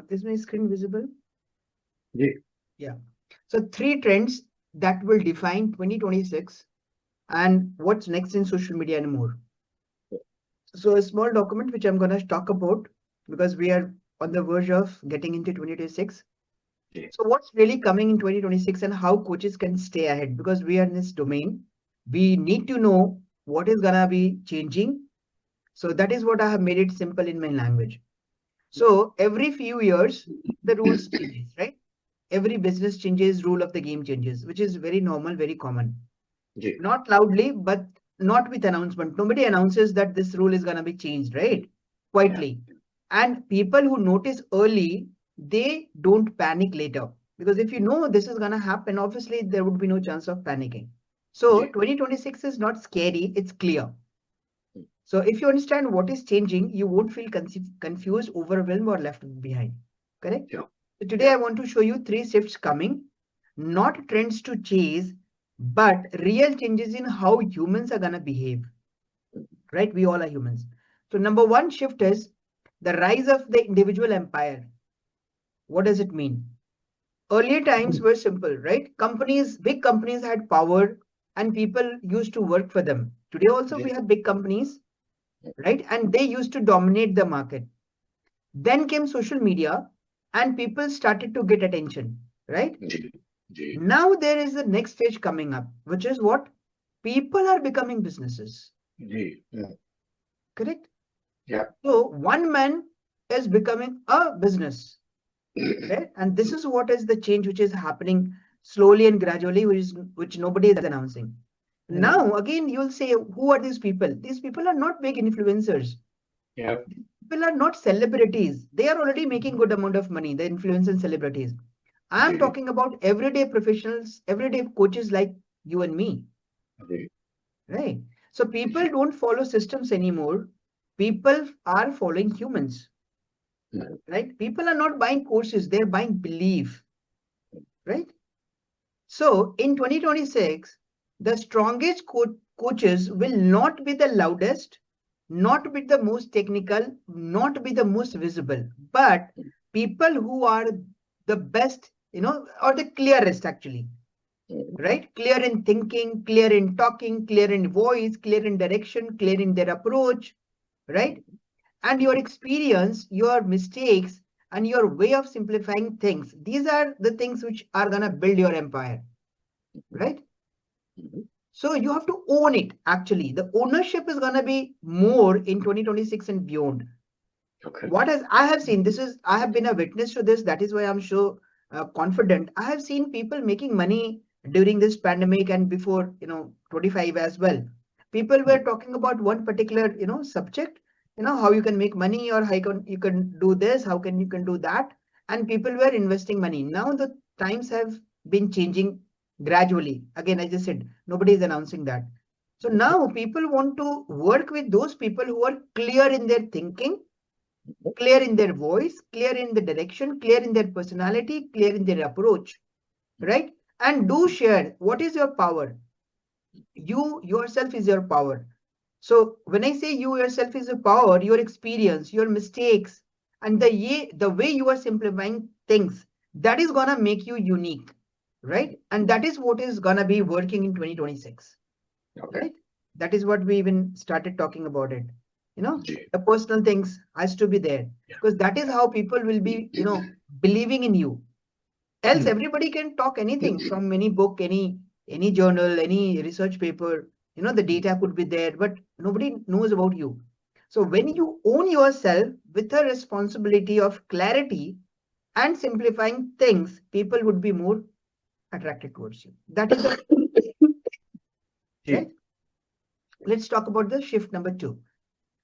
Is my screen visible? Yeah. Yeah. So 3 trends that will define 2026 and what's next in social media and more. So a small document which I'm going to talk about because we are on the verge of getting into 2026. Yeah. So what's really coming in 2026 and how coaches can stay ahead because we are in this domain. We need to know what is going to be changing. So that is what I have made it simple in my language. So every few years, the rules changes, right? Every business changes, rule of the game changes, which is very normal, very common. Yeah. Not loudly, but not with announcement. Nobody announces that this rule is going to be changed, right? Quietly. And people who notice early, they don't panic later. Because if you know this is going to happen, obviously there would be no chance of panicking. So Yeah. 2026 is not scary, it's clear. So if you understand what is changing, you won't feel confused, overwhelmed, or left behind. Correct? Yeah. So today I want to show you 3 shifts coming, not trends to chase, but real changes in how humans are gonna behave. Right? We all are humans. So number one shift is the rise of the individual empire. What does it mean? Earlier times were simple, right? Companies, big companies had power and people used to work for them. Today also we Yeah. have big companies, right? And they used to dominate the market. Then came social media and people started to get attention, right? Yeah. Yeah. Now there is the next stage coming up, which is what? People are becoming businesses, Yeah. correct? Yeah. So one man is becoming a business, right? And this is what is the change which is happening slowly and gradually, which nobody is announcing. Now, again, you'll say, who are these people? These people are not big influencers. Yeah. People are not celebrities. They are already making good amount of money, the influencers and celebrities. I'm Yeah. talking about everyday professionals, everyday coaches like you and me, Yeah. right? So people don't follow systems anymore. People are following humans, right? People are not buying courses, they're buying belief, right? So in 2026, the strongest coaches will not be the loudest, not be the most technical, not be the most visible, but people who are the best, or the clearest actually, right? Clear in thinking, clear in talking, clear in voice, clear in direction, clear in their approach, right? And your experience, your mistakes, and your way of simplifying things. These are the things which are going to build your empire, right? So you have to own it actually. The ownership is going to be more in 2026 and beyond. Okay. What has I have seen, I have been a witness to this. That is why I'm so confident. I have seen people making money during this pandemic and before, 25 as well. People were talking about one particular, subject, how you can make money or how you can do this, how can you can do that. And people were investing money. Now the times have been changing gradually. Again, I just said, nobody is announcing that. So now people want to work with those people who are clear in their thinking, clear in their voice, clear in the direction, clear in their personality, clear in their approach, right? And do share what is your power. You yourself is your power. So when I say you yourself is a power, your experience, your mistakes, and the way you are simplifying things, that is gonna make you unique, right? And that is what is gonna be working in 2026, Okay. right? That is what we even started talking about it. Yeah. The personal things has to be there because that is how people will be, believing in you. Else, everybody can talk anything from any book, any journal, any research paper. The data could be there, but nobody knows about you. So when you own yourself with a responsibility of clarity and simplifying things, people would be more attracted towards you. That is the Yeah. right. Let's talk about the shift number 2,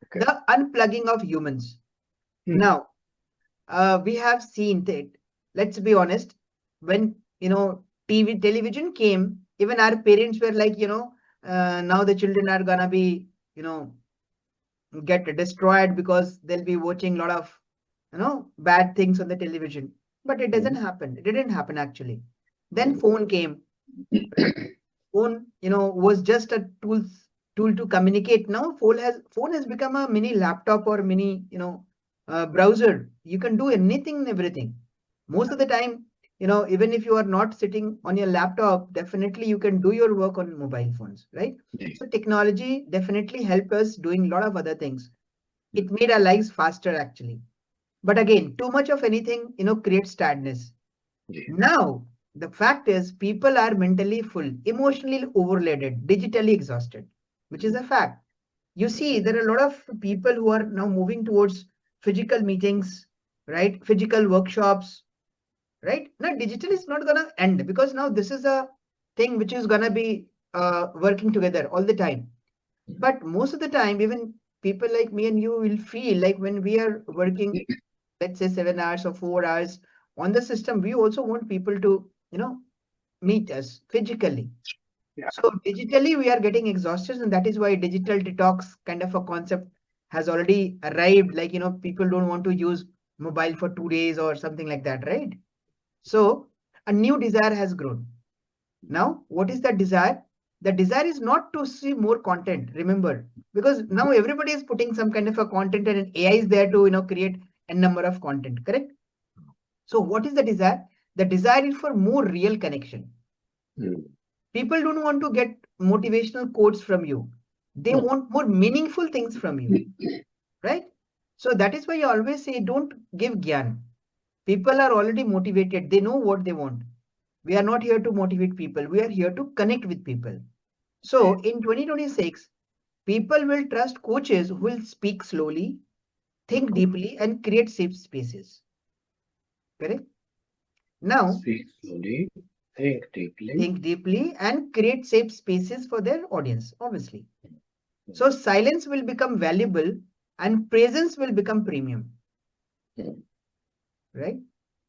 Okay. the unplugging of humans. Now, we have seen that, let's be honest, when, television came, even our parents were like, now the children are gonna be, get destroyed because they'll be watching a lot of, bad things on the television. But it doesn't happen. It didn't happen actually. Then phone came, right? Phone, was just a tool to communicate. Now phone has become a mini laptop or mini, browser, you can do anything and everything. Most of the time, even if you are not sitting on your laptop, definitely you can do your work on mobile phones, right? So technology definitely help us doing a lot of other things. It made our lives faster actually. But again, too much of anything, creates sadness. Now, the fact is people are mentally full, emotionally overloaded, digitally exhausted, which is a fact. You see, there are a lot of people who are now moving towards physical meetings, right? Physical workshops, right? Now, digital is not going to end because now this is a thing which is going to be working together all the time. But most of the time, even people like me and you will feel like when we are working, let's say 7 hours or 4 hours on the system, we also want people to, meet us physically. Yeah. So digitally, we are getting exhausted, and that is why digital detox kind of a concept has already arrived. Like, people don't want to use mobile for 2 days or something like that, right? So a new desire has grown. Now, what is that desire? The desire is not to see more content, remember, because now everybody is putting some kind of a content and an AI is there to, create a number of content, correct? So what is the desire? The desire is for more real connection. People don't want to get motivational quotes from you. They want more meaningful things from you, right? So that is why I always say don't give gyan. People are already motivated. They know what they want. We are not here to motivate people. We are here to connect with people. So in 2026, people will trust coaches who will speak slowly, think deeply, and create safe spaces. Correct? Now, Speak slowly, think deeply, and create safe spaces for their audience, obviously. So silence will become valuable and presence will become premium, right?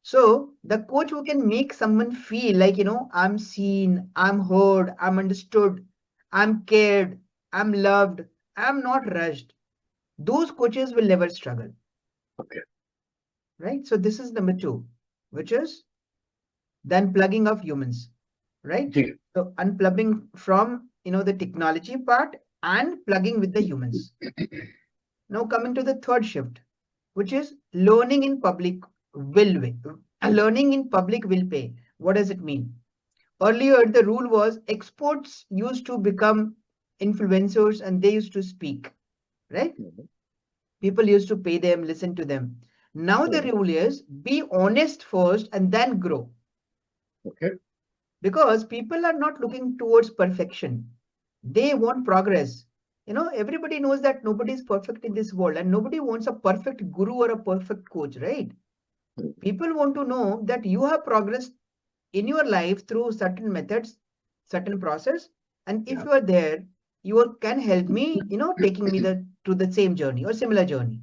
So the coach who can make someone feel like, I'm seen, I'm heard, I'm understood, I'm cared, I'm loved, I'm not rushed. Those coaches will never struggle. Okay. Right? So this is number two, which is the unplugging of humans, right? So unplugging from, the technology part and plugging with the humans. Now coming to the third shift, which is learning in public will pay. Learning in public will pay. What does it mean? Earlier, the rule was experts used to become influencers and they used to speak, right? People used to pay them, listen to them. Now the rule is be honest first and then grow. Okay. Because people are not looking towards perfection. They want progress. Everybody knows that nobody is perfect in this world and nobody wants a perfect guru or a perfect coach, right? People want to know that you have progressed in your life through certain methods, certain process. And if you are there, you can help me, taking me to the same journey or similar journey,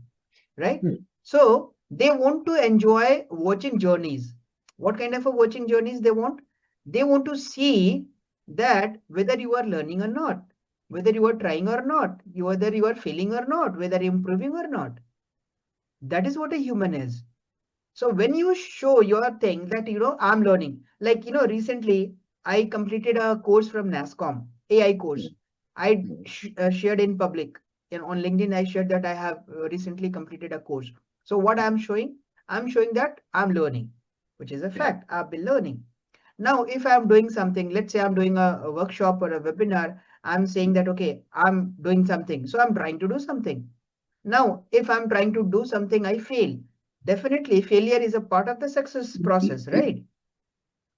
right? So they want to enjoy watching journeys. What kind of a watching journeys they want? They want to see that whether you are learning or not, whether you are trying or not, whether you are failing or not, whether you're improving or not. That is what a human is. So when you show your thing that, I'm learning, like, recently I completed a course from NASCOM, AI course. I shared in public and on LinkedIn. I shared that I have recently completed a course. So what I'm showing? I'm showing that I'm learning, which is a fact. I've been learning. Now, if I'm doing something, let's say I'm doing a workshop or a webinar, I'm saying that, okay, I'm doing something. So I'm trying to do something. Now, if I'm trying to do something, I fail. Definitely, failure is a part of the success process, right?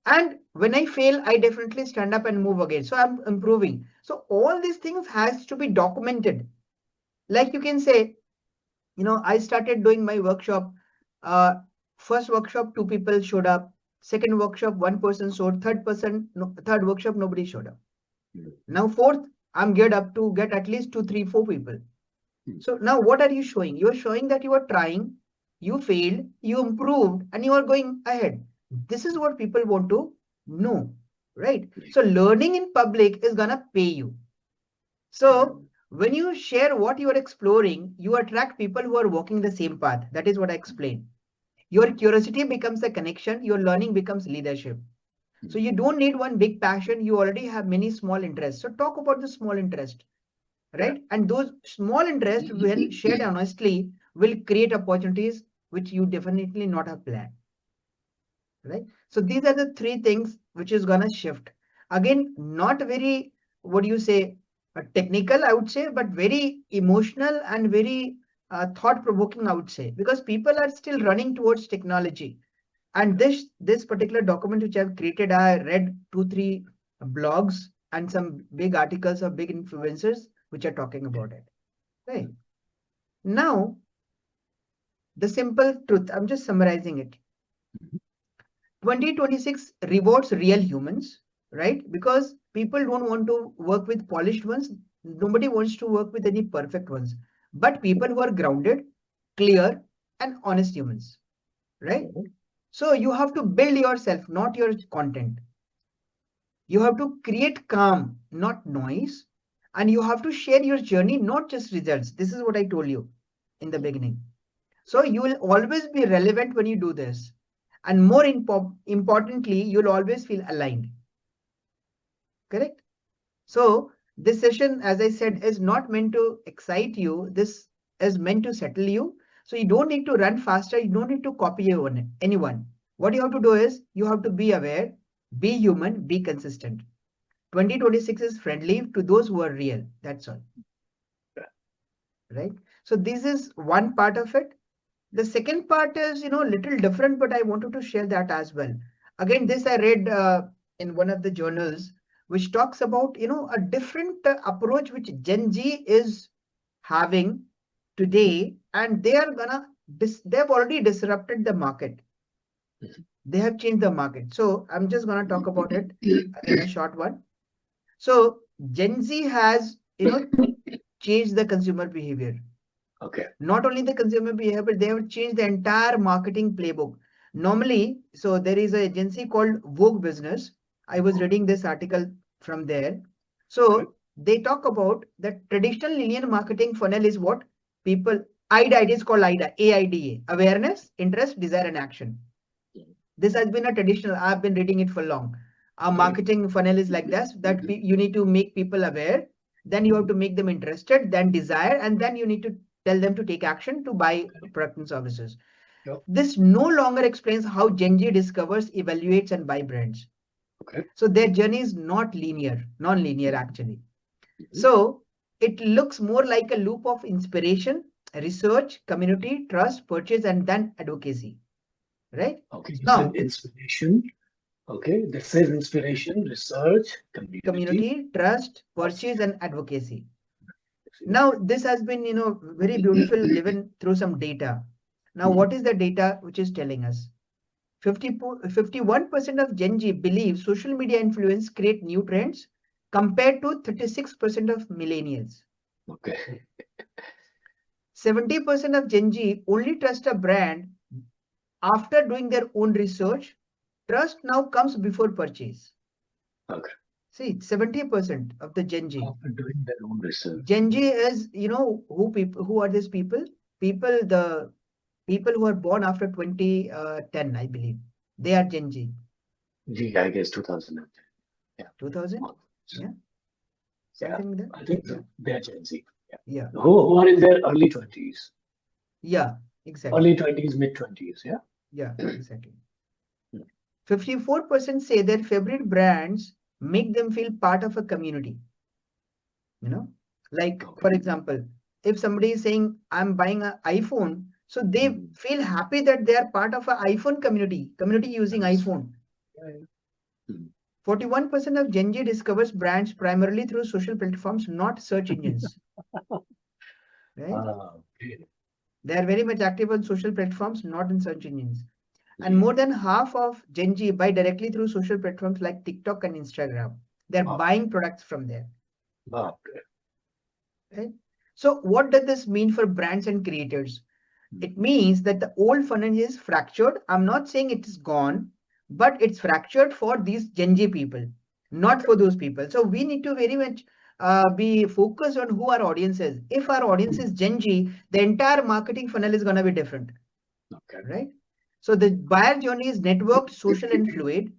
And when I fail, I definitely stand up and move again. So I'm improving. So all these things has to be documented. Like you can say, I started doing my workshop. Uh, First workshop, 2 people showed up. Second workshop, 1 person showed. Third workshop, nobody showed up. Now fourth, I'm geared up to get at least 2, 3, 4 people. So now what are you showing? You're showing that you are trying, you failed, you improved, and you are going ahead. This is what people want to know, right? So learning in public is gonna pay you. So when you share what you are exploring, you attract people who are walking the same path. That is what I explained. Your curiosity becomes a connection, your learning becomes leadership. So you don't need one big passion, you already have many small interests. So talk about the small interest, right? And those small interests, when shared honestly, will create opportunities which you definitely not have planned, right? So these are the three things which is gonna shift. Again, not very, what do you say, technical, I would say, but very emotional and very thought-provoking, I would say, because people are still running towards technology. And this particular document which I've created, I read 2, 3 blogs and some big articles of big influencers which are talking about it. Right. Now, the simple truth, I'm just summarizing it. 2026 rewards real humans, right? Because people don't want to work with polished ones. Nobody wants to work with any perfect ones, but people who are grounded, clear, and honest humans, right? So you have to build yourself, not your content. You have to create calm, not noise. And you have to share your journey, not just results. This is what I told you in the beginning. So you will always be relevant when you do this. And more importantly, you'll always feel aligned. Correct? So this session, as I said, is not meant to excite you. This is meant to settle you. So you don't need to run faster. You don't need to copy anyone. What you have to do is you have to be aware, be human, be consistent. 2026 is friendly to those who are real. That's all. Right? So this is one part of it. The second part is, little different, but I wanted to share that as well. Again, this I read in one of the journals, which talks about, a different approach which Gen Z is having today, and they are gonna, they've already disrupted the market. They have changed the market. So I'm just gonna talk about it in a short one. So Gen Z has, changed the consumer behavior. Okay. Not only the consumer behavior, but they have changed the entire marketing playbook. Normally, so there is an agency called Vogue Business. I was reading this article from there. So they talk about the traditional linear marketing funnel is what people, AIDA, it is called AIDA, AIDA, awareness, interest, desire, and action. This has been a traditional, I've been reading it for long. Our marketing funnel is like this, that you need to make people aware, then you have to make them interested, then desire, and then you need to tell them to take action to buy products and services. Yep. This no longer explains how Gen Z discovers, evaluates, and buy brands. Okay. So their journey is not linear, non-linear actually. So it looks more like a loop of inspiration, research, community, trust, purchase, and then advocacy. Right? Okay. Now, inspiration. Okay. This says inspiration, research, community, trust, purchase, and advocacy. Now, this has been, very beautiful given through some data. Now, what is the data which is telling us? 51% of Gen Z believe social media influence create new trends compared to 36% of millennials. Okay. 70% of Gen Z only trust a brand after doing their own research. Trust now comes before purchase. Okay. See, 70% of the Gen Z. After doing their own research. Gen Z is, who are these people? The people who are born after 2010, I believe. They are Gen Z. I guess 2010. Yeah. 2000? Yeah. Something like that. I think they're Gen Z. Yeah. Who are in their early 20s. Yeah, exactly. Early 20s, mid 20s. Yeah. Yeah, exactly. 54% say their favorite brands make them feel part of a community. Like, for example, if somebody is saying, I'm buying an iPhone, so they feel happy that they are part of an iPhone community using iPhone. 41% of Gen Z discovers brands primarily through social platforms, not search engines. Right? They are very much active on social platforms, not in search engines. And more than half of Gen Z buy directly through social platforms like TikTok and Instagram. They're buying products from there. Right? So what does this mean for brands and creators? It means that the old funnel is fractured. I'm not saying it is gone, but it's fractured for these Gen Z people, not for those people. So we need to very much be focused on who our audience is. If our audience is Gen Z, the entire marketing funnel is going to be different. Right? So the buyer journey is networked, social, and fluid.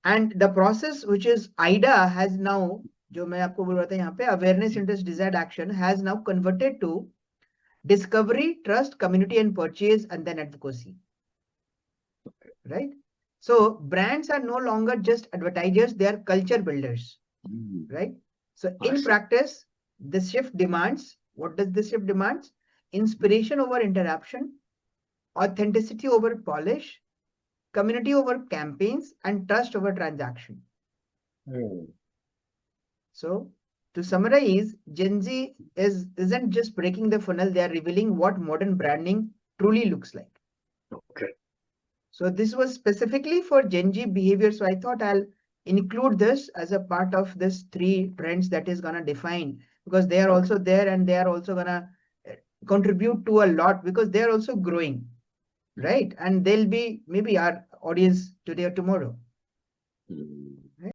And the process, which is AIDA, has now, जो मैं आपको बोल रहा था यहाँ पे, awareness, interest, desired, action, has now converted to discovery, trust, community, and purchase, and then advocacy. Right? So brands are no longer just advertisers, they are culture builders. Right? So in practice, this shift demands, what does this shift demands? Inspiration over interruption, authenticity over polish, community over campaigns, and trust over transaction. So to summarize, Gen Z isn't just breaking the funnel, they are revealing what modern branding truly looks like. Okay. So this was specifically for Gen Z behavior. So I thought I'll include this as a part of this 3 trends that is going to define, because they are also there and they are also going to contribute to a lot because they are also growing, right? And they'll be maybe our audience today or tomorrow.